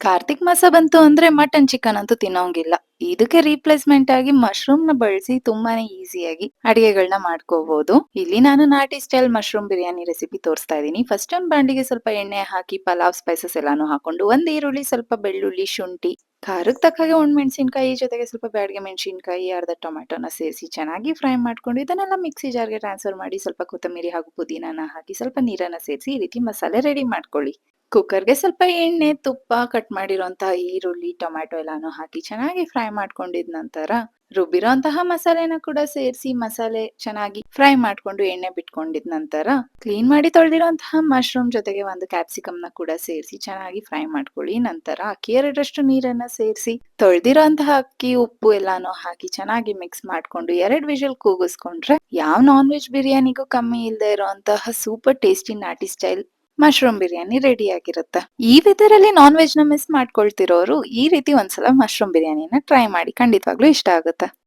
ಕಾರ್ತಿಕ್ ಮಾಸ ಬಂತು ಅಂದ್ರೆ ಮಟನ್ ಚಿಕನ್ ಅಂತೂ ತಿನ್ನೋಂಗಿಲ್ಲ. ಇದಕ್ಕೆ ರೀಪ್ಲೇಸ್ಮೆಂಟ್ ಆಗಿ ಮಶ್ರೂಮ್ ನ ಬಳಸಿ ತುಂಬಾನೇ ಈಸಿಯಾಗಿ ಅಡಿಗೆಗಳನ್ನ ಮಾಡ್ಕೋಬಹುದು. ಇಲ್ಲಿ ನಾನು ನಾಟಿ ಸ್ಟೈಲ್ ಮಶ್ರೂಮ್ ಬಿರಿಯಾನಿ ರೆಸಿಪಿ ತೋರಿಸ್ತಾ ಇದ್ದೀನಿ. ಫಸ್ಟ್ ಒಂದ್ ಬಾಂಡಿಗೆ ಸ್ವಲ್ಪ ಎಣ್ಣೆ ಹಾಕಿ ಪಲಾವ್ ಸ್ಪೈಸಸ್ ಎಲ್ಲಾನು ಹಾಕೊಂಡು ಒಂದ್ ಈರುಳ್ಳಿ, ಸ್ವಲ್ಪ ಬೆಳ್ಳುಳ್ಳಿ, ಶುಂಠಿ, ಖಾರಕ್ಕೆ ತಕ್ಕಾಗೆ ಒಣಮೆಣಸಿನಕಾಯಿ ಜೊತೆಗೆ ಸ್ವಲ್ಪ ಬ್ಯಾಡಗೆ ಮೆಣಸಿನಕಾಯಿ, ಅರ್ಧ ಟೊಮ್ಯಾಟೋನ ಸೇರಿಸಿ ಚೆನ್ನಾಗಿ ಫ್ರೈ ಮಾಡ್ಕೊಂಡು ಇದನ್ನೆಲ್ಲ ಮಿಕ್ಸಿ ಜಾರ್ಗೆ ಟ್ರಾನ್ಸ್ಫರ್ ಮಾಡಿ ಸ್ವಲ್ಪ ಕೊತ್ತಂಬರಿ ಹಾಗೂ ಪುದೀನಾನ ಹಾಕಿ ಸ್ವಲ್ಪ ನೀರನ್ನ ಸೇರಿಸಿ ಈ ರೀತಿ ಮಸಾಲೆ ರೆಡಿ ಮಾಡ್ಕೊಳ್ಳಿ. ಕುಕ್ಕರ್‌ಗೆ ಸ್ವಲ್ಪ ಎಣ್ಣೆ, ತುಪ್ಪ, ಕಟ್ ಮಾಡಿರೋಂತಹ ಈರುಳ್ಳಿ, ಟೊಮ್ಯಾಟೊ ಎಲ್ಲಾನು ಹಾಕಿ ಚೆನ್ನಾಗಿ ಫ್ರೈ ಮಾಡ್ಕೊಂಡಿದ್ ನಂತರ, ರುಬ್ಬಿರೋಂತಹ ಮಸಾಲೆನ ಕೂಡ ಸೇರಿಸಿ ಮಸಾಲೆ ಚೆನ್ನಾಗಿ ಫ್ರೈ ಮಾಡ್ಕೊಂಡು ಎಣ್ಣೆ ಬಿಟ್ಕೊಂಡಿದ್ ನಂತರ, ಕ್ಲೀನ್ ಮಾಡಿ ತೊಳೆದಿರೋಂತಹ ಮಶ್ರೂಮ್ ಜೊತೆಗೆ ಒಂದು ಕ್ಯಾಪ್ಸಿಕಮ್‌ನ ಕೂಡ ಸೇರಿಸಿ ಚೆನ್ನಾಗಿ ಫ್ರೈ ಮಾಡ್ಕೊಳ್ಳಿ. ನಂತರ ಅಕ್ಕಿ 2ರಷ್ಟು ನೀರನ್ನ ಸೇರಿಸಿ, ತೊಳೆದಿರೋಂತಹ ಅಕ್ಕಿ, ಉಪ್ಪು ಎಲ್ಲಾನು ಹಾಕಿ ಚೆನ್ನಾಗಿ ಮಿಕ್ಸ್ ಮಾಡ್ಕೊಂಡು 2 ವಿಷಲ್ ಕೂಗಿಸ್ಕೊಂಡ್ರೆ, ಯಾವ ನಾನ್ ವೆಜ್ ಬಿರಿಯಾನಿಗೂ ಕಮ್ಮಿ ಇಲ್ದೇ ಇರೋಂತಹ ಸೂಪರ್ ಟೇಸ್ಟಿ ನಾಟಿ ಸ್ಟೈಲ್ ಮಶ್ರೂಮ್ ಬಿರಿಯಾನಿ ರೆಡಿ ಆಗಿರುತ್ತೆ. ಈ ವೆದರಲ್ಲಿ ನಾನ್ ವೆಜ್ ನ ಮಿಸ್ ಮಾಡ್ಕೊಳ್ತಿರೋರು ಈ ರೀತಿ ಒಂದ್ಸಲ ಮಶ್ರೂಮ್ ಬಿರಿಯಾನಿನ ಟ್ರೈ ಮಾಡಿ. ಖಂಡಿತವಾಗ್ಲೂ ಇಷ್ಟ ಆಗುತ್ತೆ.